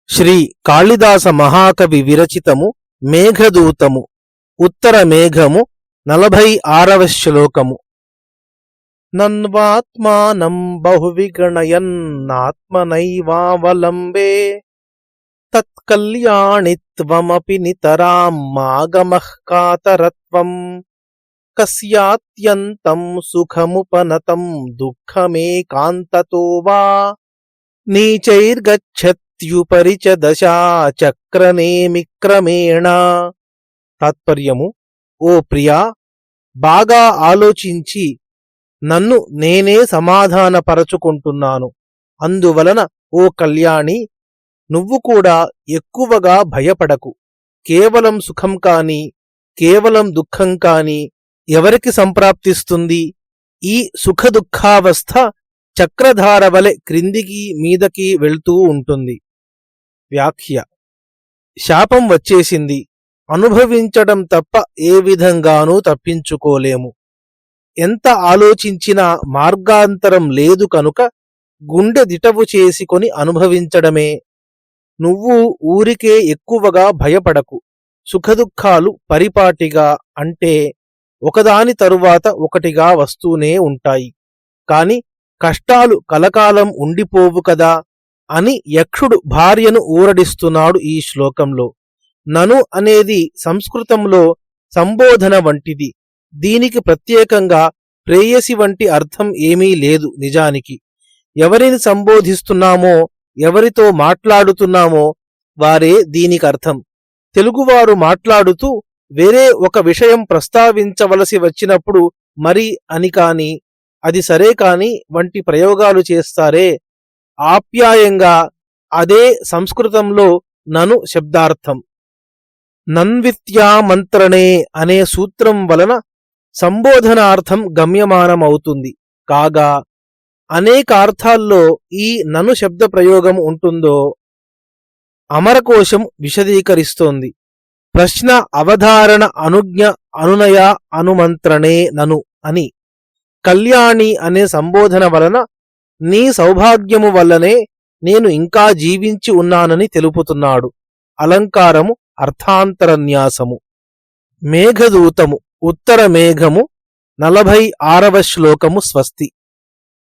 శ్రీ కాళిదాస మహాకవి విరచితము మేఘదూతము ఉత్తర మేఘము 46వ శ్లోకము. నన్వాత్మానం బహువిగణయన్నాత్మనైవావలంబే తత్కల్యాణిత్వమపి నితరాం మాగమః కాతరత్వం కస్యాత్యంతం సుఖముపనతం దుఃఖమేకాంతతో వా నీచైర్గచ్చత్యుపరి చ దశా చక్రనేమిక్రమేణ. తాత్పర్యము: ఓ ప్రియా, బాగా ఆలోచించి నన్ను నేనే సమాధానపరచుకుంటున్నాను. అందువలన ఓ కళ్యాణి, నువ్వు కూడా ఎక్కువగా భయపడకు. కేవలం సుఖం కాని కేవలం దుఃఖం కాని ఎవరికి సంప్రాప్తిస్తుంది? ఈ సుఖదుఃఖావస్థ చక్రధార వలె క్రిందికి మీదకి వెళ్తూ ఉంటుంది. వ్యాఖ్య: శాపం వచ్చేసింది, అనుభవించడం తప్ప ఏ విధంగానూ తప్పించుకోలేము. ఎంత ఆలోచించినా మార్గాంతరం లేదు కనుక గుండె దిటవు చేసుకొని అనుభవించడమే. నువ్వు ఊరికే ఎక్కువగా భయపడకు. సుఖదుఖాలు పరిపాటిగా, అంటే ఒకదాని తరువాత ఒకటిగా వస్తూనే ఉంటాయి. కాని కష్టాలు కలకాలం ఉండిపోవు కదా అని యక్షుడు భార్యను ఊరడిస్తున్నాడు ఈ శ్లోకంలో. నను అనేది సంస్కృతంలో సంబోధన వంటిది. దీనికి ప్రత్యేకంగా ప్రేయసి వంటి అర్థం ఏమీ లేదు. నిజానికి ఎవరిని సంబోధిస్తున్నామో, ఎవరితో మాట్లాడుతున్నామో వారే దీనికర్థం. తెలుగువారు మాట్లాడుతూ వేరే ఒక విషయం ప్రస్తావించవలసి వచ్చినప్పుడు మరి అని కాని, అది సరే కాని వంటి ప్రయోగాలు చేస్తారే, ఆప్యాయంగా అదే సంస్కృతంలో నను శబ్దార్థం. నన్విత్యామంత్రణే అనే సూత్రం వలన సంబోధనార్థం గమ్యమానమవుతుంది. కాగా అనేక అర్థాల్లో ఈ నను శబ్ద ప్రయోగం ఉంటుందో అమరకోశం విశదీకరిస్తోంది. ప్రశ్న అవధారణ అనుజ్ఞ అనునయ అనుమంత్రణే నను అని. కళ్యాణి అనే సంబోధన వలన నీ సౌభాగ్యము వల్లనే నేను ఇంకా జీవించి ఉన్నానని తెలుపుతున్నాడు. అలంకారము అర్థాంతరన్యాసము. మేఘదూతము ఉత్తర మేఘము 46వ శ్లోకము. స్వస్తి.